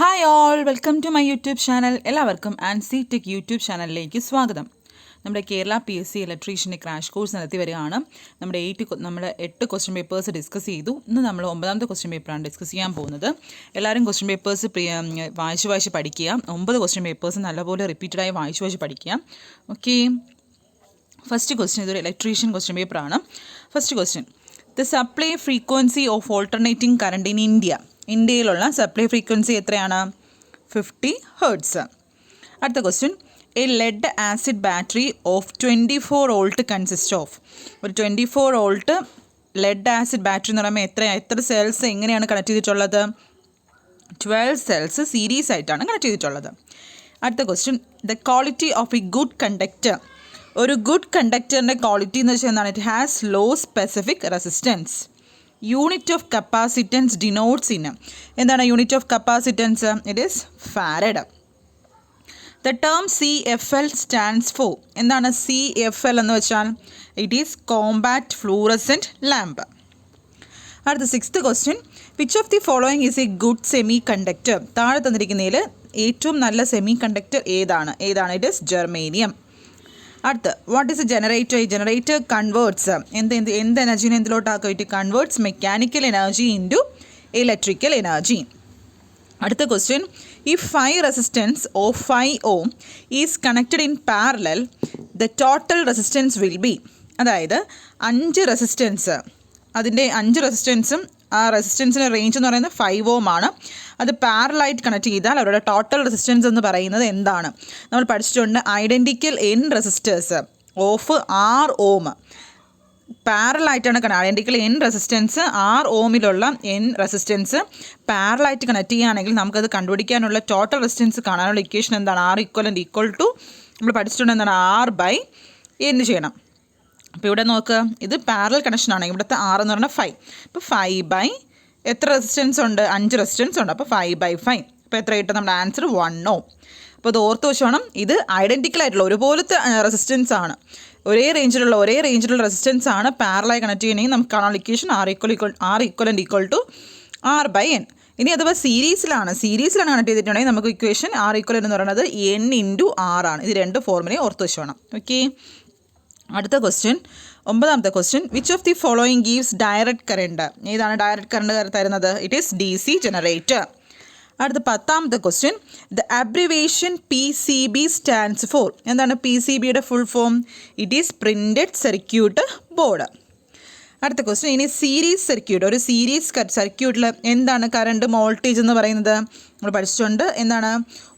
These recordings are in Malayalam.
Hi all, welcome to my YouTube channel. എല്ലാവർക്കും ആൻസി ടെക് യൂട്യൂബ് ചാനലിലേക്ക് സ്വാഗതം. നമ്മുടെ കേരള PSC ഇലക്ട്രീഷ്യൻ്റെ ക്രാഷ് കോഴ്സ് നടത്തി വരികയാണ്. നമ്മുടെ 8 ക്വസ്റ്റ്യൻ പേപ്പേഴ്സ് ഡിസ്കസ് ചെയ്തു. ഇന്ന് നമ്മൾ 9ാമത്തെ ക്വസ്റ്റ്യൻ പേപ്പറാണ് ഡിസ്കസ് ചെയ്യാൻ പോകുന്നത്. എല്ലാവരും ക്വസ്റ്റ്യൻ പേപ്പേഴ്സ് വായിച്ച് പഠിക്കുക. 9 ക്വസ്റ്റ്യൻ പേപ്പേഴ്സ് നല്ലപോലെ റിപ്പീറ്റഡായി വായിച്ച് പഠിക്കുക. ഓക്കെ, ഫസ്റ്റ് ക്വസ്റ്റ്യൻ ഇതൊരു ഇലക്ട്രീഷ്യൻ ക്വസ്റ്റ്യൻ പേപ്പറാണ്. First question, the supply frequency of alternating current in India. ഇന്ത്യയിലുള്ള സപ്ലൈ ഫ്രീക്വൻസി എത്രയാണ്? 50 ഹെർട്സ്. അടുത്ത question, a lead acid battery of 24 volt consist of. ഒരു 24 വോൾട്ട് ലെഡ് ആസിഡ് ബാറ്ററി എന്ന് പറയുമ്പോൾ എത്ര സെൽസ് എങ്ങനെയാണ് കണക്ട് ചെയ്തിട്ടുള്ളത്? 12 സെൽസ് സീരീസ് ആയിട്ടാണ് കണക്ട് ചെയ്തിട്ടുള്ളത്. അടുത്ത question, the quality of a good conductor. ഒരു ഗുഡ് കണ്ടക്ടറിൻ്റെ ക്വാളിറ്റി എന്ന് വെച്ചാൽ എന്താണ്? It has low specific resistance. Unit of capacitance denotes in. എന്താണ് unit of capacitance? It is farad. The term CFL stands for. എന്താണ് CFL എന്ന് വെച്ചാൽ? It is compact fluorescent lamp. അടുത്ത 6th question, which of the following is a good semiconductor. താഴെ തന്നിരിക്കുന്നതിൽ ഏറ്റവും നല്ല സെമി കണ്ടക്ടർ ഏതാണ്? It is germanium. അടുത്ത്, what is a generator? Generator converts എന്ത് എനർജീനെ എന്തിലോട്ടാക്കും? It converts mechanical energy into electrical energy. അടുത്ത question, if 5 resistance of 5 ohm is connected in parallel, the total resistance will be. അതായത് 5 റെസിസ്റ്റൻസ്, അതിൻ്റെ 5 റെസിസ്റ്റൻസും ആ റെസിസ്റ്റൻസിൻ്റെ റേഞ്ച് എന്ന് പറയുന്നത് 5 ohm ആണ്. അത് പാരലായിട്ട് കണക്ട് ചെയ്താൽ അവരുടെ ടോട്ടൽ റെസിസ്റ്റൻസ് എന്ന് പറയുന്നത് എന്താണ്? നമ്മൾ പഠിച്ചിട്ടുണ്ട് identical N resistors of 6 ohm. പാരലായിട്ടാണ് ഐഡൻറ്റിക്കൽ N റെസിസ്റ്റൻസ് 6 ohമിലുള്ള N റെസിസ്റ്റൻസ് പാരലായിട്ട് കണക്ട് ചെയ്യുകയാണെങ്കിൽ നമുക്കത് കണ്ടുപിടിക്കാനുള്ള ടോട്ടൽ റെസിസ്റ്റൻസ് കാണാനുള്ള ഇക്വേഷൻ എന്താണ്? R ഈക്വൽ ടു നമ്മൾ പഠിച്ചിട്ടുണ്ട് എന്താണ്? R/N ചെയ്യണം. അപ്പോൾ ഇവിടെ നോക്കുക, ഇത് പാരലൽ കണക്ഷൻ ആണെങ്കിൽ ഇവിടുത്തെ R എന്ന് പറഞ്ഞാൽ 5. ഇപ്പോൾ 5 എത്ര റെസിസ്റ്റൻസ് ഉണ്ട്? 5 റെസിസ്റ്റൻസ് ഉണ്ട്. അപ്പോൾ 5/5. അപ്പോൾ എത്ര കിട്ടും? നമ്മുടെ ആൻസർ 1 ohm. അപ്പോൾ ഇത് ഓർത്ത് വെച്ചോണം, ഇത് ഐഡൻറ്റിക്കൽ ആയിട്ടുള്ള ഒരുപോലത്തെ റെസിസ്റ്റൻസ് ആണ്. ഒരേ റേഞ്ചിലുള്ള റെസിസ്റ്റൻസ് ആണ് പാരലായി കണക്ട് ചെയ്യണമെങ്കിൽ നമുക്ക് കാണാനുള്ള equation R equal to R/N. ഇനി അഥവാ സീരീസിലാണ് കണക്ട് ചെയ്തിട്ടുണ്ടെങ്കിൽ നമുക്ക് ഇക്വേഷൻ R ഈക്വൽ എന്ന് പറയുന്നത് N × R ആണ്. ഇത് 2 ഫോർമുലയും ഓർത്ത് വെച്ചോണം. ഓക്കെ, അടുത്ത ക്വസ്റ്റ്യൻ, 9ാമത്തെ question, which of the following gives direct current. ഏതാണ് ഡയറക്റ്റ് കറണ്ട് തരുന്നത്? It is DC generator. അടുത്ത 10ാമത്തെ question, the abbreviation PCB stands for. എന്താണ് PCBയുടെ full form? It is printed circuit board. അടുത്ത ക്വസ്റ്റ്യൻ, ഇനി സീരീസ് സർക്യൂട്ട്. ഒരു സീരീസ് സർക്യൂട്ടിൽ എന്താണ് കറണ്ട് വോൾട്ടേജ് എന്ന് പറയുന്നത്? നമ്മൾ പഠിച്ചിട്ടുണ്ട് എന്താണ്?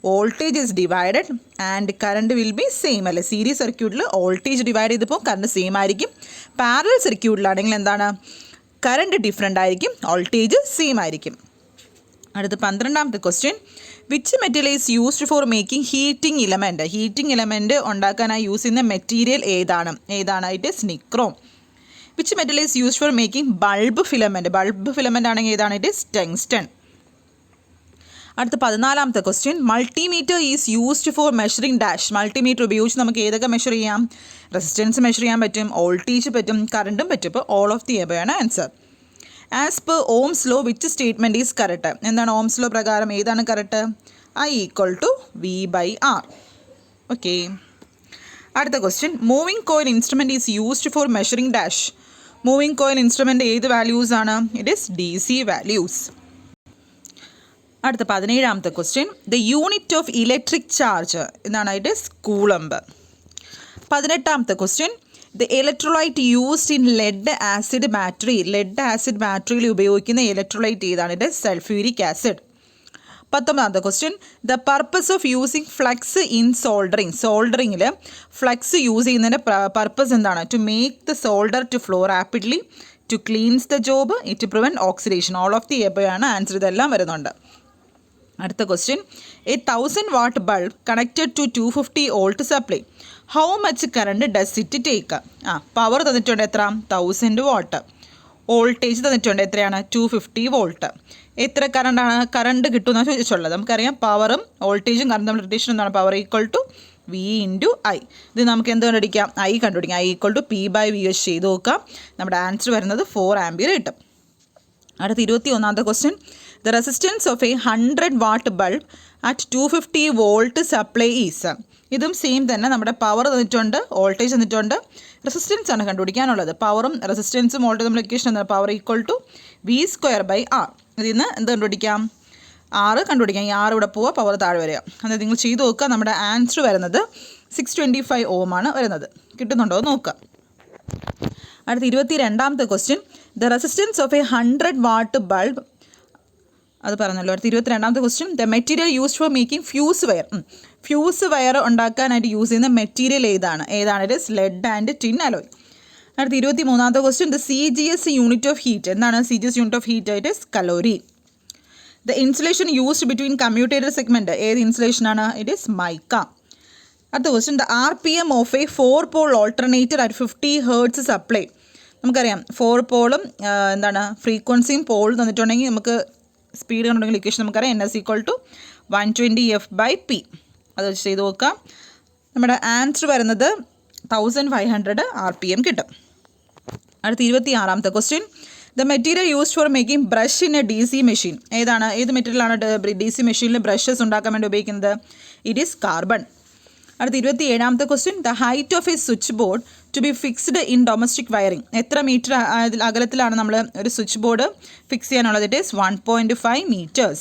Voltage is divided and current will be same. അല്ലേ, സീരീസ് സർക്യൂട്ടിൽ വോൾട്ടേജ് ഡിവൈഡ് ചെയ്തപ്പോൾ കറണ്ട് സെയിം ആയിരിക്കും. പാരലൽ സർക്യൂട്ടിലാണെങ്കിൽ എന്താണ്? കറണ്ട് ഡിഫറെൻ്റ് ആയിരിക്കും, വോൾട്ടേജ് സെയിം ആയിരിക്കും. അടുത്ത 12ാമത്തെ question, which material is used for making heating element. Heating element ഉണ്ടാക്കാനായി യൂസ് ചെയ്യുന്ന മെറ്റീരിയൽ ഏതാണ്? It is nichrome. Which metal is used for making bulb filament ആണെങ്കിൽ ഏതാണ്? It is tungsten. അടുത്ത 14ാമത്തെ question, multimeter is used for measuring dash. Multimeter ഉപയോഗിച്ച് നമുക്ക് ഏതൊക്കെ മെഷർ ചെയ്യാം? റെസിസ്റ്റൻസ് മെഷർ ചെയ്യാൻ പറ്റും, വോൾട്ടേജ് പറ്റും, കറണ്ടും പറ്റും. ഇപ്പോൾ ഓൾ ഓഫ് ദി എബോവ് ആണ് answer. As per ohm's law which statement is correct. എന്താണ് ഓംസ് ലോ പ്രകാരം ഏതാണ് correct? I equal to V/R. Okay, അടുത്ത question, moving coil instrument is used for measuring dash. Moving coil instrument ഏത് വാല്യൂസ് ആണ്? It is DC values. അടുത്ത 17ാമത്തെ question, the unit of electric charge എന്താണ്? It is coulomb. 18ാമത്തെ question, the electrolyte used in lead acid battery. Lead acid ബാറ്ററിയിൽ ഉപയോഗിക്കുന്ന ഇലക്ട്രോലൈറ്റ് ഏതാണ്? It is sulphuric acid. 19ാമത്തെ question, the purpose of using flux in soldering. സോൾഡറിങ്ങിൽ ഫ്ലക്സ് യൂസ് ചെയ്യുന്നതിൻ്റെ പർപ്പസ് എന്താണ്? To make the solder to flow rapidly, to cleanse the job, to prevent oxidation. All of the above ആണ് ആൻസർ. ഇതെല്ലാം വരുന്നുണ്ട്. അടുത്ത question, a 1000 watt bulb connected to 250 volt supply. How much current does it take? Power തന്നിട്ടുണ്ട് എത്ര? 1000 watt. വോൾട്ടേജ് തന്നിട്ടുണ്ട് എത്രയാണ്? 250 volt. എത്ര കറണ്ട് കിട്ടുമെന്നാണ് ചോദിച്ചിട്ടുള്ളത്. നമുക്കറിയാം പവറും വോൾട്ടേജും കറണ്ട് നമ്മുടെ റിലേഷൻ എന്താണ്? Power equal to V × I. ഇത് നമുക്ക് എന്ത് കണ്ടുപിടിക്കാം? I കണ്ടുപിടിക്കാം. I ഈക്വൽ ടു P/VH ചെയ്ത് നോക്കാം. നമ്മുടെ ആൻസർ വരുന്നത് 4 ആമ്പിയർ കിട്ടും. അടുത്ത 21ാമത്തെ question, the resistance of a 100 watt bulb at 250 volt supply is. ഇതും സെയിം തന്നെ. നമ്മുടെ പവർ തന്നിട്ടുണ്ട്, വോൾട്ടേജ് തന്നിട്ടുണ്ട്, റെസിസ്റ്റൻസ് ആണ് കണ്ടുപിടിക്കാനുള്ളത്. പവറും റെസിസ്റ്റൻസും വോൾട്ടേജ് നമ്മൾ ഇക്വേഷൻ എന്താണ്? Power equal to V²/R. ഇതിൽ നിന്ന് എന്ത് കണ്ടുപിടിക്കാം? R കണ്ടുപിടിക്കാം. ഈ R ഇവിടെ പോവുക, പവർ താഴെ വരിക. അതായത് നിങ്ങൾ ചെയ്ത് നോക്കുക. നമ്മുടെ ആൻസർ വരുന്നത് 625 Ohm ആണ് വരുന്നത്. കിട്ടുന്നുണ്ടോ എന്ന് നോക്കുക. അടുത്ത 22ാമത്തെ question. The resistance of a 100 watt bulb, അത് പറഞ്ഞല്ലോ. അടുത്ത 22ാമത്തെ question. The material used for making fuse wire. Fuse wire ഉണ്ടാക്കാനായിട്ട് യൂസ് ചെയ്യുന്ന മെറ്റീരിയൽ ഏതാണ്? It is lead and tin alloy. അടുത്ത 23ാമത്തെ question. The CGS unit of heat. എന്താണ് CGS unit of heat? It is calorie. The insulation used between commutator segment. ഏത് ഇൻസുലേഷനാണ്? It is mica. അടുത്ത question. The RPM of A 4-pole alternator at 50 Hz supply. നമുക്കറിയാം 4 പോളും എന്താണ് ഫ്രീക്വൻസിയും പോൾ തന്നിട്ടുണ്ടെങ്കിൽ നമുക്ക് സ്പീഡ് കണ്ടുണ്ടെങ്കിൽ ഇക്വേഷൻ നമുക്കറിയാം NS = 120F/P. അത് ചെയ്ത് നോക്കാം. നമ്മുടെ ആൻസർ വരുന്നത് 1500 RPM കിട്ടും. അടുത്ത 26ാമത്തെ question. The material used for making brush in a DC machine. ഏതാണ്? ഏത് മെറ്റീരിയലാണ് DC മെഷീനിൽ ബ്രഷസ് ഉണ്ടാക്കാൻ വേണ്ടി ഉപയോഗിക്കുന്നത്? It is carbon. അടുത്ത 27ാമത്തെ question. The height of a switch board to be fixed in domestic wiring. എത്ര മീറ്റർ അകലത്തിലാണ് നമ്മൾ ഒരു സ്വിച്ച് ബോർഡ് ഫിക്സ് ചെയ്യാനുള്ളത്? It is 1.5 meters.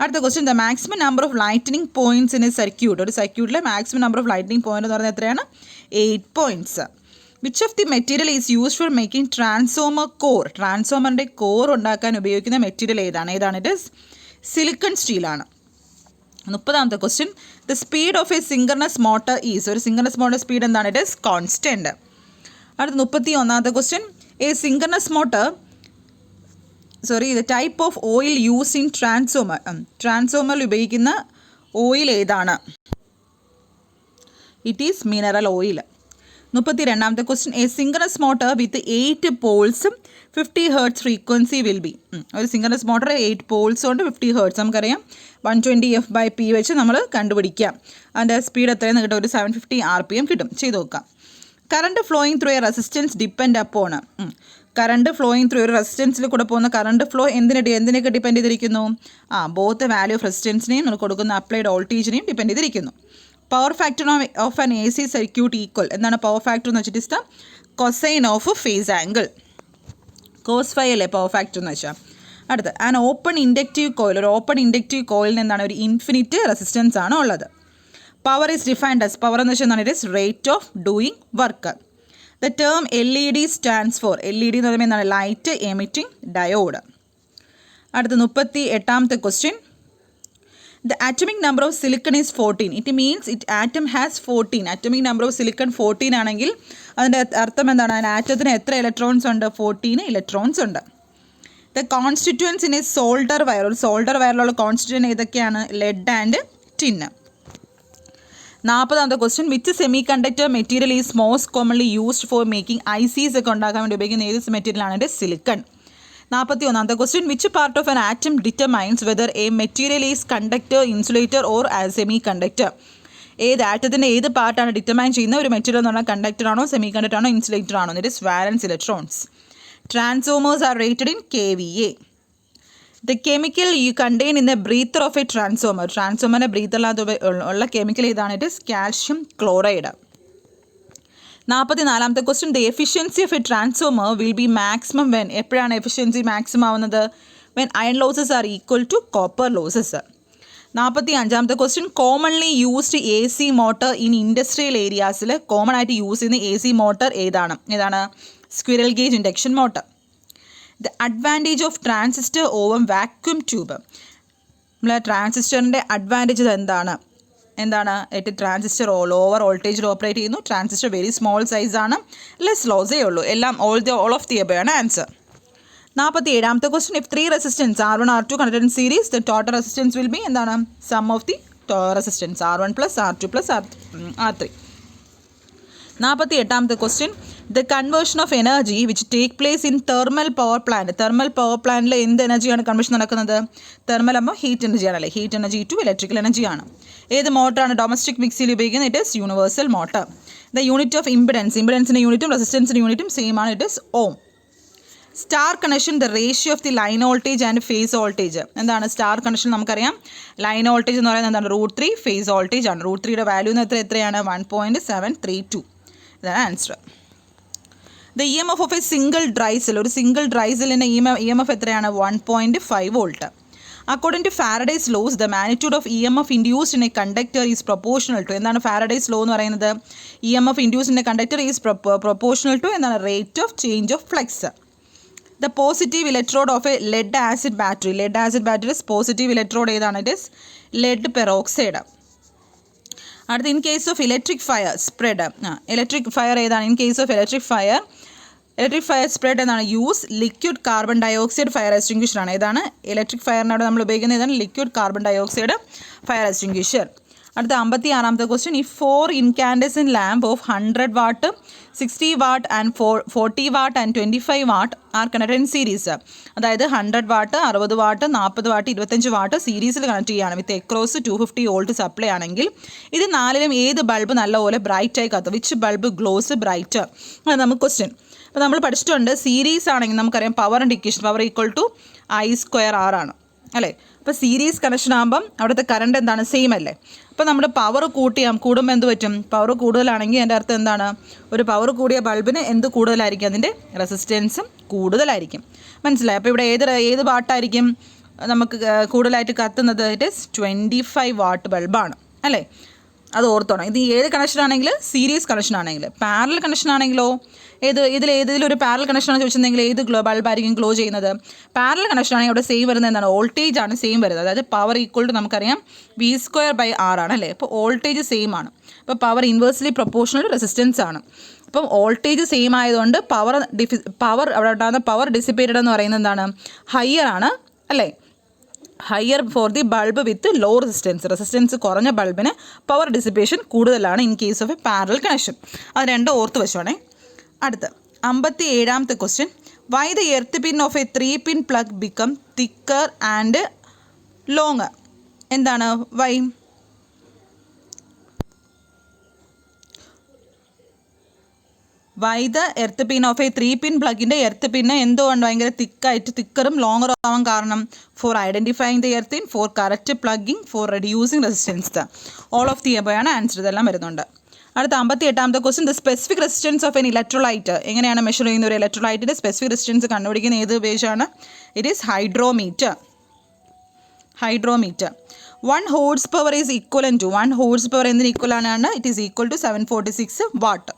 അടുത്ത question. The maximum number of lightning points in a circuit. ഒരു സർക്യൂട്ടിലെ maximum number of lightning point എന്ന് പറയുന്നത് എത്രയാണ്? 8 points. Which of the material is used for making transformer core. ട്രാൻസ്ഫോമറിൻ്റെ കോർ ഉണ്ടാക്കാൻ ഉപയോഗിക്കുന്ന മെറ്റീരിയൽ ഏതാണ്? ഇറ്റ് ഇസ് സിലിക്കൺ സ്റ്റീലാണ്. 30ാമത്തെ question. The speed of a synchronous motor is. ഒരു സിങ്കർണസ് മോട്ടർ സ്പീഡ് എന്താണ്? It is constant. അടുത്ത 31ാമത്തെ question. A synchronous motor the type of oil use in transformer. ട്രാൻസ്ഫോമറിൽ ഉപയോഗിക്കുന്ന ഓയിൽ ഏതാണ്? It is mineral oil. 32ാമത്തെ question. A synchronous motor with 8 poles 50 Hz frequency will be. ഒരു സിങ്കർണസ് മോട്ടർ 8 poles കൊണ്ട് 50 Hz നമുക്കറിയാം 120F/P വെച്ച് നമ്മൾ കണ്ടുപിടിക്കാം. അതിൻ്റെ സ്പീഡ് എത്രയെന്ന് കിട്ടും? ഒരു 750 RPM കിട്ടും. ചെയ്ത് നോക്കാം. Current flowing through a resistance depend upon. Current flowing through ഒരു റെസിസ്റ്റൻസിൽ കൂടെ പോകുന്ന കറണ്ട് ഫ്ലോ എന്തിനൊക്കെ ഡിപ്പെൻഡ് ചെയ്തിരിക്കുന്നു? ബോത്ത് വാല്യൂ ഓഫ് റെസിസ്റ്റൻസിനെയും നമ്മൾ കൊടുക്കുന്ന അപ്ലൈഡ് വോൾട്ടേജിനെയും ഡിപ്പെൻഡ് ചെയ്തിരിക്കുന്നു. Power factor of an AC circuit equal. എന്താണ് പവർ ഫാക്ടർ എന്ന് വെച്ചിട്ട്? Is the cosine of phase angle. Cos phi അല്ലേ പവർ ഫാക്ടർ എന്ന് വെച്ചാൽ. അടുത്ത് ആൻ ഓപ്പൺ ഇൻഡക്റ്റീവ് കോയിൽ. ഒരു ഓപ്പൺ ഇൻഡക്റ്റീവ് കോയിലിന് എന്താണ്? ഒരു ഇൻഫിനിറ്റ് റെസിസ്റ്റൻസ് ആണ് ഉള്ളത്. Power is defined as power എന്ന് വെച്ചാൽ എന്താണ്? It is rate of doing work. The term LED stands for. LED എന്ന് പറയുമ്പോൾ എന്താണ്? Light emitting diode. അടുത്ത 38ാമത്തെ question. The atomic number of silicon is 14. It means atom has 14. Atomic number of silicon 14 ആണെങ്കിൽ അതിൻ്റെ അർത്ഥം എന്താണ്? ആറ്റത്തിന് എത്ര ഇലക്ട്രോൺസ് ഉണ്ട്? 14 ഇലക്ട്രോൺസ് ഉണ്ട്. The constituents in a solder wire. ഒരു സോൾഡർ വയറിലുള്ള കോൺസ്റ്റിറ്റ്യുവൻ ഏതൊക്കെയാണ്? Lead and tin. 40ാമത്തെ question. Which semiconductor material is most commonly used for making ICs ഒക്കെ ഉണ്ടാക്കാൻ വേണ്ടി ഉപയോഗിക്കുന്ന ഏത് മെറ്റീരിയലാണ്? സിലിക്കൺ. 41ാമത്തെ question. Which part of an atom determines whether a material is conductor, insulator or semiconductor. ഏത് ആറ്റത്തിൻ്റെ ഏത് പാർട്ടാണ് ഡിറ്റർമൈൻ ചെയ്യുന്ന ഒരു മെറ്റീരിയൽ എന്ന് പറഞ്ഞാൽ കണ്ടക്ടർ ആണോ, സെമി കണ്ടക്ടർ ആണോ, ഇൻസുലേറ്റർ ആണോ? It is valence electrons. Transformers are rated in kVA. The chemical you contain in the breather of a transformer. ട്രാൻസ്ഫോമറിൻ്റെ ബ്രീത്തറിനകത്ത് ഉള്ള കെമിക്കൽ ഏതാണ്? It is calcium chloride. 44ാമത്തെ question. The efficiency of a transformer will be maximum when. എപ്പോഴാണ് എഫിഷ്യൻസി മാക്സിമം ആവുന്നത്? When iron losses are equal to copper losses. 45ാമത്തെ question. Commonly used AC motor in industrial ഏരിയാസിൽ കോമൺ ആയിട്ട് യൂസ് ചെയ്യുന്ന AC മോട്ടർ ഏതാണ്? Squirrel cage induction motor. The advantage of transistor over vacuum tube. നമ്മൾ ട്രാൻസിസ്റ്ററിൻ്റെ അഡ്വാൻറ്റേജ് എന്താണ്? ട്രാൻസിസ്റ്റർ ലോവർ വോൾട്ടേജിൽ ഓപ്പറേറ്റ് ചെയ്യുന്നു. ട്രാൻസിസ്റ്റർ വെരി സ്മോൾ സൈസാണ്. ലെസ് ലോസേ ഉള്ളൂ. എല്ലാം ഓൾ ഓഫ് ദി എബോവ് ആണ് ആൻസർ. 47ാമത്തെ question. If 3 resistance R1 R2 conducted in series the total resistance will be എന്താണ്? Sum of the resistance R1 + R2 + R3. 48ാമത്തെ question. The conversion of energy which take place in thermal power plant. Thermal power പ്ലാന്റിൽ എന്ത് എനർജിയാണ് കൺവേർഷൻ നടക്കുന്നത്? തെർമൽ ആകുമ്പോൾ ഹീറ്റ് എനർജിയാണല്ലേ. ഹീറ്റ് എനർജി ടു ഇലക്ട്രിക്കൽ എനർജിയാണ്. ഏത് മോട്ടറാണ് ഡൊമസ്റ്റിക് മിക്സിയിൽ ഉപയോഗിക്കുന്നത്? It is universal motor. The unit of ഇമ്പിഡൻസിൻ്റെ യൂണിറ്റും റെസിസ്റ്റൻസിൻ്റെ യൂണിറ്റും സെയിം ആണ്. It is ohm. Star connection the ratio of the line voltage and phase voltage. എന്താണ് സ്റ്റാർ കണക്ഷൻ? നമുക്കറിയാം ലൈൻ വോൾട്ടേജ് എന്ന് പറയുന്നത് എന്താണ്? √3. ഫേസ് വോൾട്ടേജ് ആണ്. √3യുടെ വാല്യൂ എത്രയാണ്? 1.732. ഇതാണ് answer. The EMF of A single dry cell. ഒരു സിംഗിൾ ഡ്രൈ സെല്ലിൻ്റെ EMF എത്രയാണ്? 1.5 volt. According to Faraday's laws, the magnitude of EMF induced in a conductor is proportional to. എന്താണ് Faraday's law എന്ന് പറയുന്നത്? EMF induced in a conductor is proportional to എന്താണ്? Rate of change of flux. The positive electrode of a lead acid battery. Lead acid battery's positive electrode ഏതാണ്? It is lead peroxide. അടുത്ത in case of electric fire spread. Electric fire ഏതാണ്? In case of electric fire spread എന്നാണ് use liquid carbon dioxide fire extinguisher ആണ്. ഏതാണ്? ഇലക്ട്രിക് ഫയറിനോട് നമ്മൾ ഉപയോഗിക്കുന്ന ഏതാണ്? Liquid carbon dioxide fire extinguisher. അടുത്ത 56ാമത്തെ ക്വസ്റ്റ്യൻ. ഈ 4 incandescent lamp off 100 what 60 what and 40 what and 25 what are connected in series. അതായത് 100 വാട്ട് 60 വാട്ട് 40 വാട്ട് 25 വാട്ട് സീരീസിൽ കണക്ട് ചെയ്യുകയാണ് വിത്ത് എക്രോസ് 250 വോൾട്ട് സപ്ലൈ ആണെങ്കിൽ ഇത് നാലിലും ഏത് ബൾബ് നല്ലപോലെ ബ്രൈറ്റായി കത്തും? Which bulb glows brighter? അത് നമുക്ക് ക്വസ്റ്റ്യൻ. അപ്പോൾ നമ്മൾ പഠിച്ചിട്ടുണ്ട് സീരീസ് ആണെങ്കിൽ നമുക്കറിയാം പവറിൻ്റെ equation power equal to I²R ആണ് അല്ലേ? അപ്പോൾ സീരീസ് കണക്ഷൻ ആകുമ്പം അവിടുത്തെ കറണ്ട് എന്താണ്? സെയിം അല്ലേ? അപ്പോൾ നമ്മൾ പവർ കൂടുമ്പോൾ എന്ത് പറ്റും? പവർ കൂടുതലാണെങ്കിൽ എൻ്റെ അർത്ഥം എന്താണ്? ഒരു പവർ കൂടിയ ബൾബിന് എന്ത് കൂടുതലായിരിക്കും? അതിൻ്റെ റെസിസ്റ്റൻസും കൂടുതലായിരിക്കും. മനസ്സിലായി? അപ്പോൾ ഇവിടെ ഏത് വാട്ടായിരിക്കും നമുക്ക് കൂടുതലായിട്ട് കത്തുന്നത്? ഇറ്റ് ഈസ് 25 വാട്ട് ബൾബാണ് അല്ലേ? അത് ഓർത്തോണം. ഇത് ഏത് കണക്ഷനാണെങ്കിൽ? സീരീസ് കണക്ഷൻ ആണെങ്കിൽ. പാരലൽ കണക്ഷൻ ആണെങ്കിലോ ഏതെങ്കിലും ഒരു പാരലൽ കണക്ഷനാണ് ചോദിച്ചിട്ടുണ്ടെങ്കിൽ ഏത് ബൾബായിരിക്കും ഗ്ലോ ചെയ്യുന്നത്? പാരലൽ കണക്ഷൻ ആണെങ്കിൽ അവിടെ സെയിം വരുന്നത് എന്താണ്? വോൾട്ടേജ് ആണ് സെയിം വരുന്നത്. അതായത് പവർ ഈക്വൽ ടു നമുക്കറിയാം V²/R ആണ് അല്ലേ? അപ്പോൾ വോൾട്ടേജ് സെയിം ആണ്. അപ്പോൾ പവർ ഇൻവേഴ്സ്ലി പ്രൊപ്പോർഷണൽ റെസിസ്റ്റൻസ് ആണ്. അപ്പം വോൾട്ടേജ് സെയിം ആയതുകൊണ്ട് പവർ അവിടെ ഉണ്ടാകുന്ന പവർ ഡിസിപ്പേറ്റഡ് എന്ന് പറയുന്നത് എന്താണ്? ഹയർ ആണ് അല്ലേ? Higher for the bulb with low resistance കുറഞ്ഞ ബൾബിന് പവർ ഡിസിപ്പേഷൻ കൂടുതലാണ് in case of a parallel connection. അത് രണ്ടും ഓർത്ത് വെച്ചോണേ. അടുത്ത 57ാമത്തെ question. Why the earth pin of a 3-pin plug become thicker and longer? എന്താണ് why? Why the earth pin of a 3-pin പ്ലഗിൻ്റെ എർത്ത് പിന്ന് എന്തുകൊണ്ട് ഭയങ്കര തിക്കറും ലോങ്ങറും ആവാൻ കാരണം? For identifying the earth pin, for correct plugging, for reducing resistance. All of the എബോയാണ് ആൻസർ. ഇതെല്ലാം വരുന്നുണ്ട്. അടുത്ത 58ാമത്തെ question. The specific resistance of an electrolyte. എങ്ങനെയാണ് മെഷർ ചെയ്യുന്ന ഒരു ഇലക്ട്രോലൈറ്റിൻ്റെ സ്പെസിഫിക് റെസിസ്റ്റൻസ് കണ്ടുപിടിക്കുന്ന ഏത് ഉപയോഗിച്ചാണ്? It is hydrometer. 1 horse power is equivalent to 1 horse power എന്തിന് ഈക്വൽ ആണ്? It is equal to 746 watt.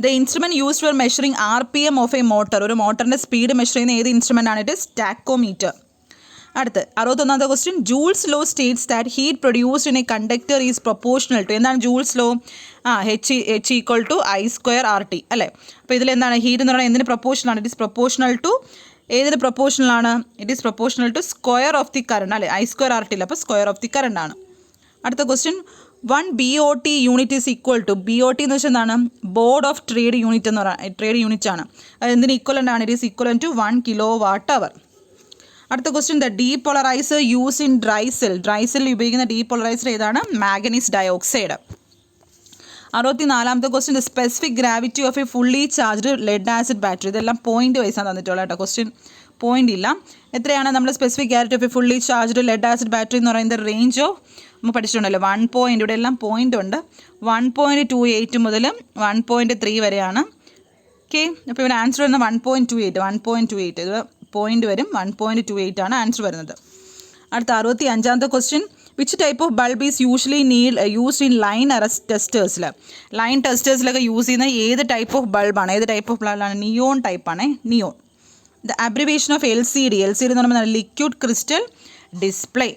The instrument used for measuring RPM of a motor. ഒരു മോട്ടറിൻ്റെ സ്പീഡ് മെഷർ ചെയ്യുന്ന ഏത് ഇൻസ്ട്രുമെൻ്റ് ആണ്? It is tachometer. അടുത്ത് 61ാമത്തെ question. Joules law states that heat produced in a conductor is proportional to. എന്താണ് Joule's law? H equal to I²RT അല്ലേ? അപ്പോൾ ഇതിലെന്താണ് ഹീറ്റ് എന്ന് പറയുന്നത് എന്തിന് പ്രൊപ്പോർഷനാണ്? ഇറ്റ് ഈസ് പ്രൊപ്പോർഷണൽ ടു ഏതിന് പ്രൊപ്പോർഷണലാണ്? It is proportional to square of the current അല്ലേ? I²RT അല്ല, അപ്പോൾ സ്ക്വയർ ഓഫ് ദി കറണ്ട് ആണ്. അടുത്ത question. 1 BOT unit is equal to. BOT എന്ന് വെച്ചാൽ എന്താണ്? ബോർഡ് ഓഫ് ട്രേഡ് യൂണിറ്റ് എന്ന് പറയുന്നത് ട്രേഡ് യൂണിറ്റ് ആണ്. അത് എന്തിന് ഈക്വലൻ്റ് ആണ്? It is equivalent to 1 kWh. അടുത്ത question. The depolariser use in dry സെല്ലിൽ ഉപയോഗിക്കുന്ന ഡീപോളറൈസർ ഏതാണ്? Manganese dioxide. 64ാമത്തെ question. The specific gravity of a fully charged lead acid battery. ഇതെല്ലാം പോയിന്റ് വൈസാണ് തന്നിട്ടുള്ളത് കേട്ടോ. ക്വസ്റ്റ്യൻ പോയിന്റ് ഇല്ല. എത്രയാണ് നമ്മുടെ specific gravity of a fully charged lead acid battery എന്ന് പറയുന്നത്? റേഞ്ച് ഓഫ് നമ്മൾ പഠിച്ചിട്ടുണ്ടല്ലോ 1 പോയിന്റ്. ഇവിടെ എല്ലാം പോയിന്റ് ഉണ്ട്. 1.28 മുതൽ 1.3 വരെയാണ്. ഓക്കെ, അപ്പോൾ ഇവിടെ ആൻസർ വരുന്നത് 1.28. ഇത് പോയിന്റ് വരും. 1.28 ആണ് ആൻസർ വരുന്നത്. അടുത്ത 65ാമത്തെ question. Which type of bulb is usually used in line ടെസ്റ്റേഴ്സിൽ? ലൈൻ ടെസ്റ്റേഴ്സിലൊക്കെ യൂസ് ചെയ്യുന്ന ഏത് ടൈപ്പ് ഓഫ് ബൾബാണ്? ഏത് ടൈപ്പ് ഓഫ് ബൾബാണ്? നിയോൺ ടൈപ്പാണ്. Neon. The abbreviation of LCD എന്ന് പറയുമ്പോൾ liquid crystal display.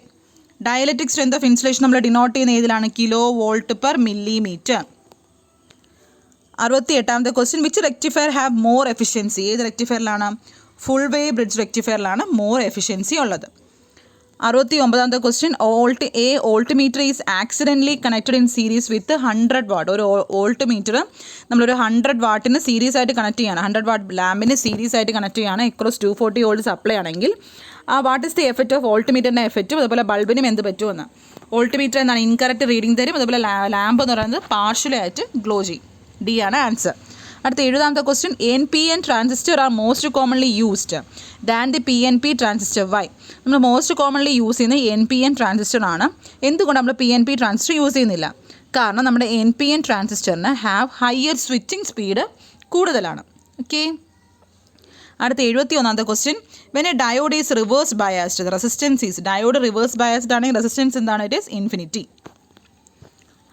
Dielectric strength of insulation നമ്മൾ ഡിനോട്ട് ചെയ്യുന്ന ഏതിലാണ്? kW/mm. 68ാമത്തെ question. Which rectifier have more efficiency? ഏത് റെക്ടിഫയറിലാണ്? ഫുൾ വേവ് ബ്രിഡ്ജ് റെക്ടിഫയറിലാണ് മോർ എഫിഷ്യൻസി ഉള്ളത്. 69ാമത്തെ question. Voltmeter is accidentally connected in series with 100 what. ഒരു ഓൾട്ട്മീറ്റർ നമ്മളൊരു 100 വാട്ടിന് സീരീസ് ആയിട്ട് കണക്ട് ചെയ്യാണ്. 100 വാട്ട് ലാമ്പിന് സീരീസ് ആയിട്ട് കണക്ട് ചെയ്യാണ്. എക്രോസ് 240 വോൾട്ട് സപ്ലൈ ആണെങ്കിൽ what is the effect of ഓൾട്ട്മീറ്ററിൻ്റെ എഫക്റ്റും അതുപോലെ ബൾബിനും എന്ത് പറ്റുമെന്ന്? ഓൾട്ട്മീറ്റർ എന്താണ്? ഇൻകറക്റ്റ് റീഡിംഗ് തരും. അതുപോലെ ലാമ്പ് എന്ന് പറയുന്നത് പാർഷ്യലായിട്ട് ഗ്ലോ ചെയ്യും. D ആണ് ആൻസർ. അടുത്ത 70ാമത്തെ question NPN transistor are most commonly used than the PNP transistor. Why? നമ്മൾ മോസ്റ്റ് കോമൺലി യൂസ് ചെയ്യുന്നത് NPN ട്രാൻസിസ്റ്റർ ആണ്. എന്തുകൊണ്ട് നമ്മൾ PNP ട്രാൻസിസ്റ്റർ യൂസ് ചെയ്യുന്നില്ല? കാരണം നമ്മുടെ NPN ട്രാൻസിസ്റ്ററിന് ഹയർ സ്വിച്ചിങ് സ്പീഡ് കൂടുതലാണ്. ഓക്കെ. അടുത്ത 71ാമത്തെ question when a diode is reverse biased the resistance is. Diode reverse biased ആണെങ്കിൽ റെസിസ്റ്റൻസ് എന്താണ്? It is infinity.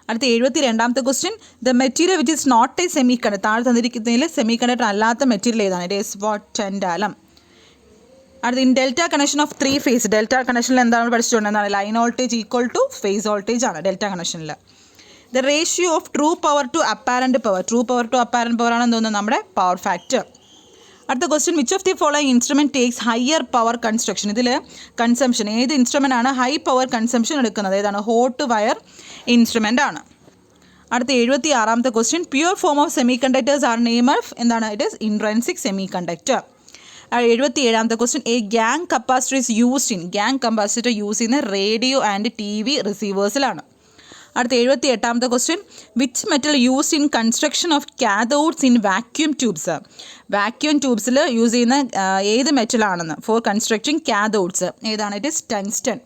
അടുത്ത 72ാമത്തെ question the material which is not a semiconductor. താഴെ തന്നിരിക്കുന്നതിൽ സെമി കണ്ടക്ടർ അല്ലാത്ത മെറ്റീരിയൽ ഏതാണ്? It is what? ടാൻറ്റാലം. അടുത്ത in delta connection of 3 phase. Delta കണക്ഷനിൽ എന്താണ് പഠിച്ചിട്ടുണ്ട്? എന്താണ്? Line voltage equal to phase voltage ആണ് ഡെൽറ്റ കണക്ഷനിൽ. The ratio of true power to apparent power. True power to apparent power ആണെന്ന് തോന്നുന്നത് നമ്മുടെ പവർ ഫാക്ടർ. അടുത്ത question which of the following instrument takes higher power construction. ഇതിൽ കൺസംഷൻ ഏത് ഇൻസ്ട്രുമെൻ്റ് ആണ് ഹൈ പവർ കൺസംഷൻ എടുക്കുന്നത്? ഏതാണ്? ഹോട്ട് വയർ ഇൻസ്ട്രുമെൻ്റ് ആണ്. അടുത്ത 76ാമത്തെ question pure form of semiconductors are name of. എന്താണ്? It is intrinsic semiconductor. 77ാമത്തെ question a gang capacitor is used in. Gang capacitor use ചെയ്യുന്ന റേഡിയോ ആൻഡ് TV റിസീവേഴ്സിലാണ്. അടുത്ത 78ാമത്തെ question which metal used in construction of cathodes in vacuum tubes. Vacuum ട്യൂബ്സിൽ യൂസ് ചെയ്യുന്ന ഏത് മെറ്റലാണെന്ന് ഫോർ കൺസ്ട്രക്റ്റിംഗ് കാഥോഡ്സ്? ഏതാണ്? It is tungsten.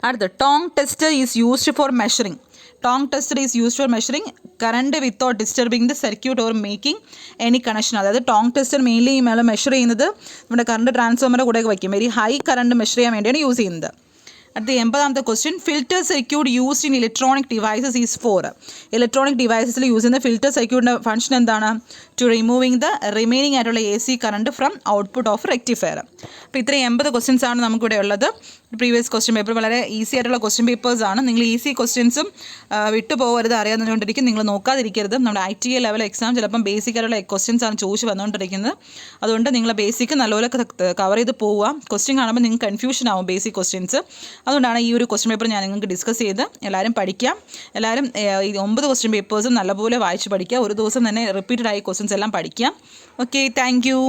അടുത്ത tong tester is used for measuring. Tong tester is used for measuring current without disturbing the circuit or making any connection. അതായത് ടോങ് ടെസ്റ്റർ മെയിൻലി മെഷർ ചെയ്യുന്നത് നമ്മുടെ കറണ്ട് ട്രാൻസ്ഫോമറിൻ്റെ കൂടെയൊക്കെ വയ്ക്കും. വെരി ഹൈ കറണ്ട് മെഷർ ചെയ്യാൻ വേണ്ടിയാണ് യൂസ് ചെയ്യുന്നത്. അടുത്ത 80ാമത്തെ question filter circuit used in electronic devices is for. Electronic ഡിവൈസസിൽ യൂസ് ചെയ്യുന്ന ഫിൽറ്റർ സർക്യൂട്ടിൻ്റെ ഫംഗ്ഷൻ എന്താണ്? ടു റിമൂവിങ് ദ റിമൈനിങ് ആയിട്ടുള്ള AC current from output of rectifier. അപ്പോൾ ഇത്രയും 80 ക്വസ്റ്റ്യൻസ് ആണ് നമുക്കിവിടെ ഉള്ളത്. പ്രീവിയസ് ക്വസ്റ്റ്യൻ പേപ്പർ വളരെ ഈസി ആയിട്ടുള്ള ക്വസ്റ്റ്യൻ പേപ്പേഴ്സ് ആണ്. നിങ്ങൾ ഈസി ക്വസ്റ്റ്യൻസും വിട്ടു പോകരുത്, അറിയാവുന്നതുകൊണ്ടിരിക്കും. നിങ്ങൾ നോക്കാതിരിക്കരുത്. നമ്മുടെ ITA ലെവൽ എക്സാം ചിലപ്പം ബേസിക് ആയിട്ടുള്ള ക്വസ്റ്റ്യൻസ് ആണ് ചോദിച്ച് വന്നുകൊണ്ടിരിക്കുന്നത്. അതുകൊണ്ട് നിങ്ങൾ ബേസിക് നല്ലപോലെ കവർ ചെയ്ത് പോവുക. ക്വസ്റ്റ്യൻ കാണുമ്പോൾ നിങ്ങൾക്ക് കൺഫ്യൂഷൻ ആവും ബേസിക് ക്വസ്റ്റ്യൻസ്. അതുകൊണ്ടാണ് ഈ ഒരു ക്വസ്റ്റ്യൻ പേപ്പർ ഞാൻ നിങ്ങൾക്ക് ഡിസ്കസ് ചെയ്ത് എല്ലാവരും പഠിക്കാം. എല്ലാവരും ഈ 9 ക്വസ്റ്റ്യൻ പേപ്പേഴ്സും നല്ലപോലെ വായിച്ച് പഠിക്കുക. ഒരു ദിവസം തന്നെ റിപ്പീറ്റഡ് ആയി ക്വസ്റ്റ്യൻസ് എല്ലാം പഠിക്കാം. Okay, thank you.